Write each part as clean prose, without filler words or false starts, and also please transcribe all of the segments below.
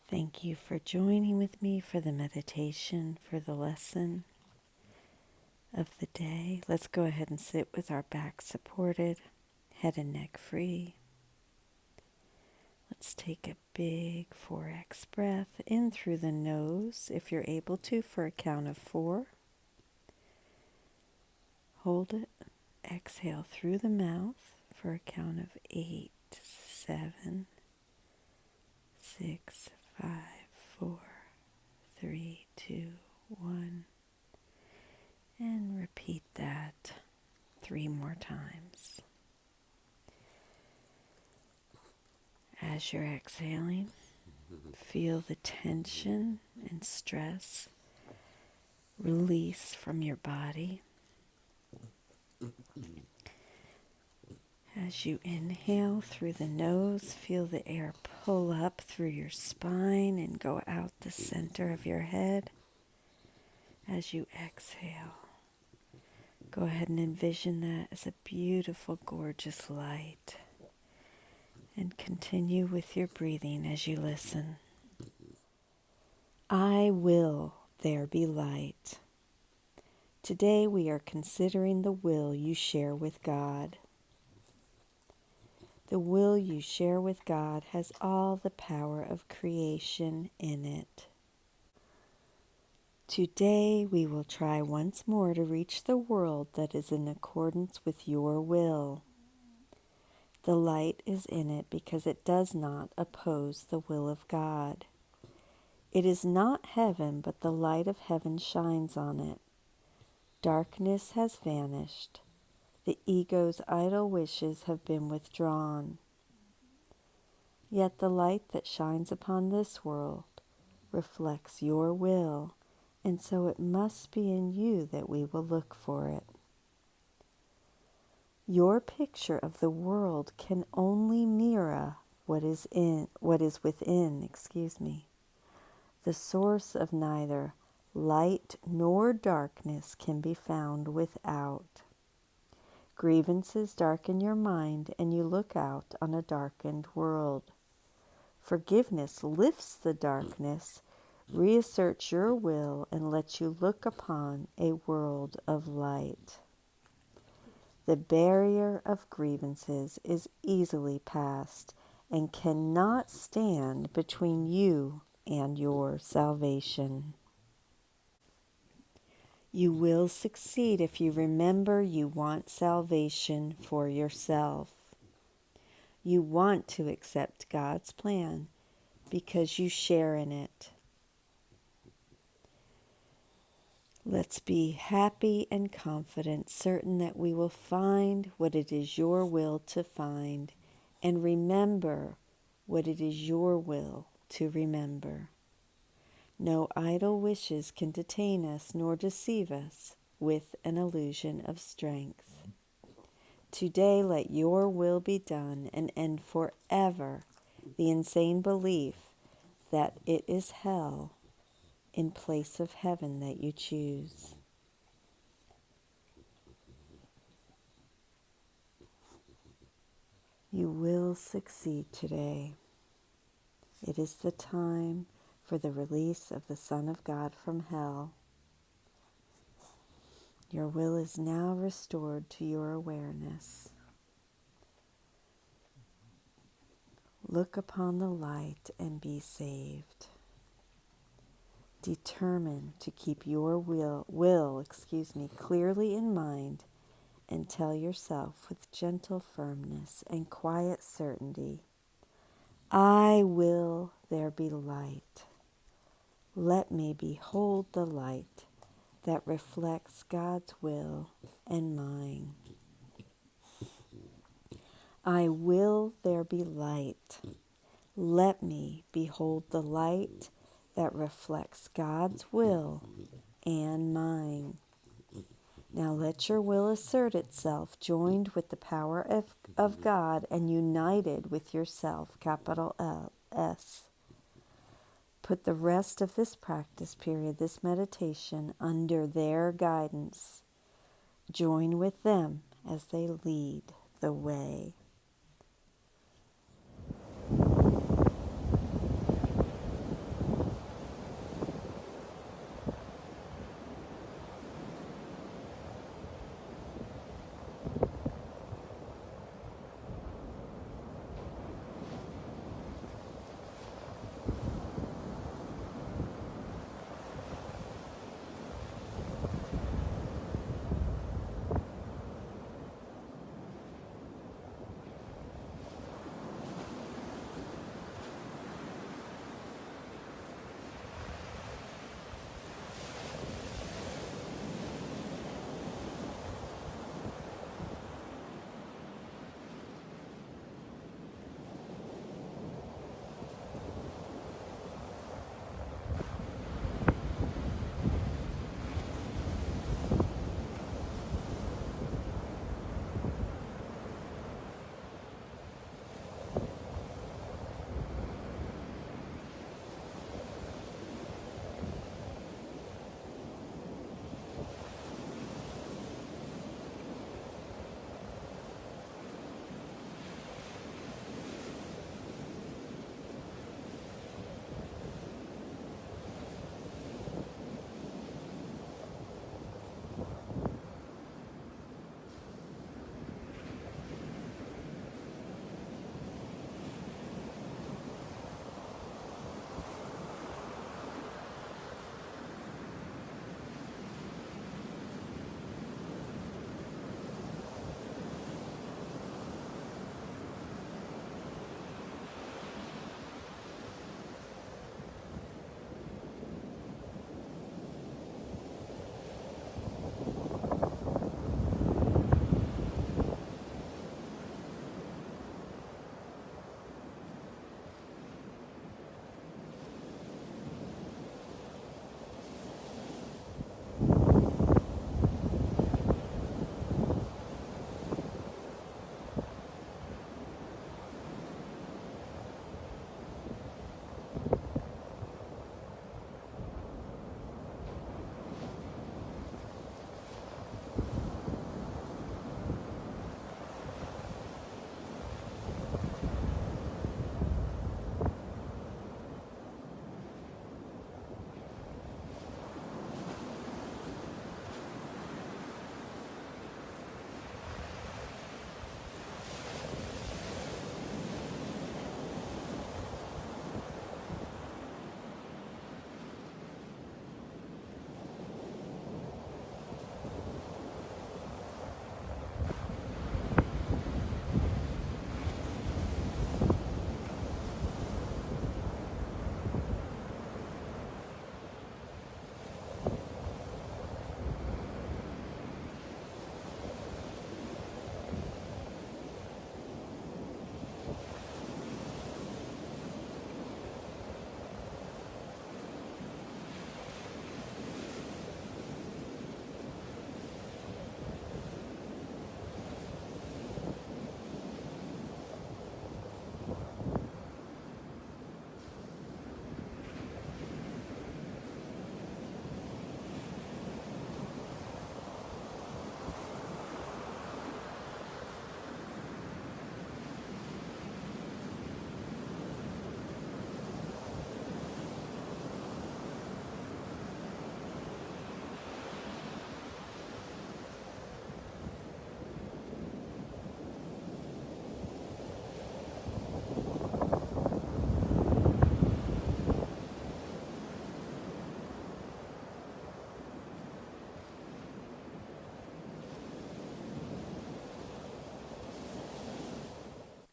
Thank you for joining with me for the meditation, for the lesson of the day. Let's go ahead and sit with our back supported, head and neck free. Let's take a big 4x breath in through the nose, if you're able to, for a count of 4. Hold it. Exhale through the mouth for a count of 8, 7, 6, 5, 4, 3, 2, 1. And repeat that 3 more times. As you're exhaling, feel the tension and stress release from your body. As you inhale through the nose, feel the air pull up through your spine and go out the center of your head. As you exhale, go ahead and envision that as a beautiful, gorgeous light. And continue with your breathing as you listen. I will there be light. Today we are considering the will you share with God. The will you share with God has all the power of creation in it. Today we will try once more to reach the world that is in accordance with your will. The light is in it because it does not oppose the will of God. It is not heaven, but the light of heaven shines on it. Darkness has vanished. The ego's idle wishes have been withdrawn. Yet the light that shines upon this world reflects your will, and so it must be in you that we will look for it. Your picture of the world can only mirror what is within. The source of neither light nor darkness can be found without. Grievances darken your mind, and you look out on a darkened world. Forgiveness lifts the darkness, reasserts your will, and lets you look upon a world of light. The barrier of grievances is easily passed and cannot stand between you and your salvation. You will succeed if you remember you want salvation for yourself. You want to accept God's plan because you share in it. Let's be happy and confident, certain that we will find what it is your will to find, and remember what it is your will to remember. No idle wishes can detain us nor deceive us with an illusion of strength. Today let your will be done and end forever the insane belief that it is hell in place of heaven that you choose. You will succeed today. It is the time for the release of the Son of God from hell. Your will is now restored to your awareness. Look upon the light and be saved. Determine to keep your will clearly in mind, and tell yourself with gentle firmness and quiet certainty, I will there be light. Let me behold the light that reflects God's will and mine. I will there be light. Let me behold the light that reflects God's will and mine. Now let your will assert itself, joined with the power of God and united with yourself, capital S. Put the rest of this practice period, this meditation, under their guidance. Join with them as they lead the way.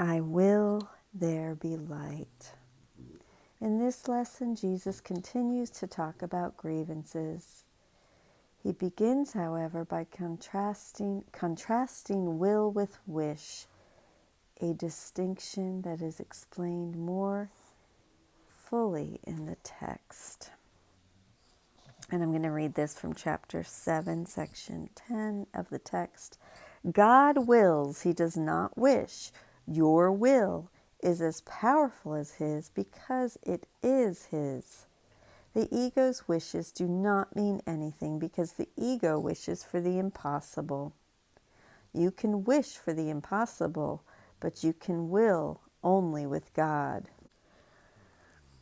I will there be light. In this lesson, Jesus continues to talk about grievances. He begins, however, by contrasting will with wish, a distinction that is explained more fully in the text. And I'm going to read this from chapter 7, section 10 of the text. God wills, he does not wish. Your will is as powerful as his because it is his. The ego's wishes do not mean anything because the ego wishes for the impossible. You can wish for the impossible, but you can will only with God.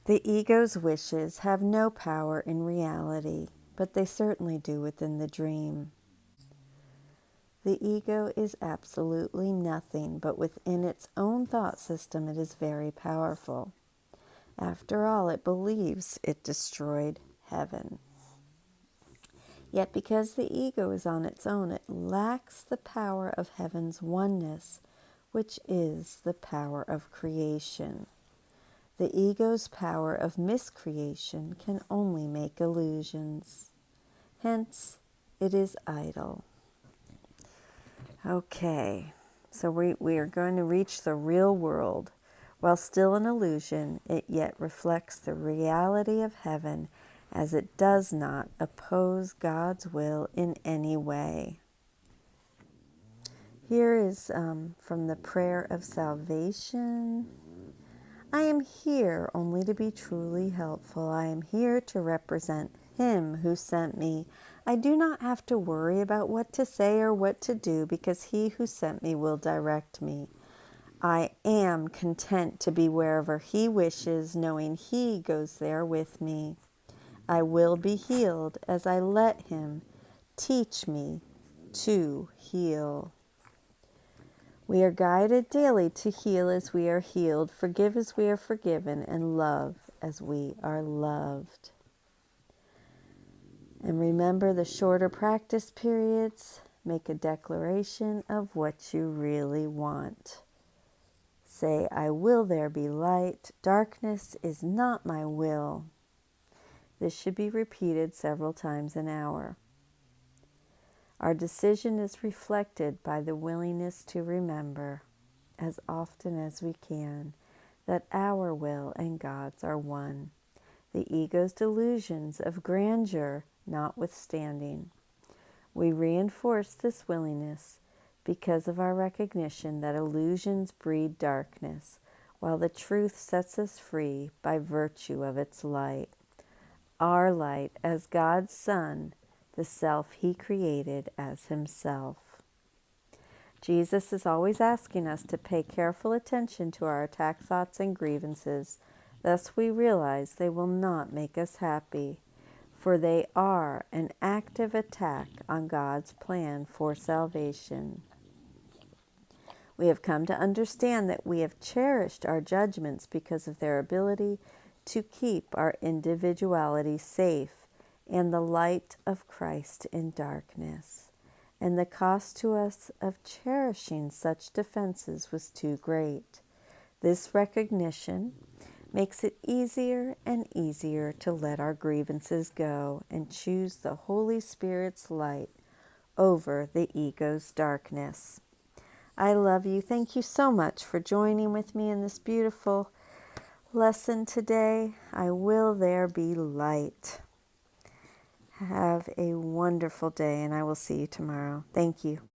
The ego's wishes have no power in reality, but they certainly do within the dream. The ego is absolutely nothing, but within its own thought system it is very powerful. After all, it believes it destroyed heaven. Yet because the ego is on its own, it lacks the power of heaven's oneness, which is the power of creation. The ego's power of miscreation can only make illusions. Hence, it is idle. Okay, so we are going to reach the real world. While still an illusion, it yet reflects the reality of heaven as it does not oppose God's will in any way. Here is from the prayer of salvation. I am here only to be truly helpful. I am here to represent Him who sent me. I do not have to worry about what to say or what to do because He who sent me will direct me. I am content to be wherever He wishes, knowing He goes there with me. I will be healed as I let Him teach me to heal. We are guided daily to heal as we are healed, forgive as we are forgiven, and love as we are loved. And remember the shorter practice periods. Make a declaration of what you really want. Say, I will there be light. Darkness is not my will. This should be repeated several times an hour. Our decision is reflected by the willingness to remember, as often as we can, that our will and God's are one, the ego's delusions of grandeur notwithstanding. We reinforce this willingness because of our recognition that illusions breed darkness, while the truth sets us free by virtue of its light. Our light as God's Son, the self He created as Himself. Jesus is always asking us to pay careful attention to our attack thoughts and grievances. Thus we realize they will not make us happy, for they are an active attack on God's plan for salvation. We have come to understand that we have cherished our judgments because of their ability to keep our individuality safe and the light of Christ in darkness. And the cost to us of cherishing such defenses was too great. This recognition makes it easier and easier to let our grievances go and choose the Holy Spirit's light over the ego's darkness. I love you. Thank you so much for joining with me in this beautiful lesson today. I will there be light. Have a wonderful day, and I will see you tomorrow. Thank you.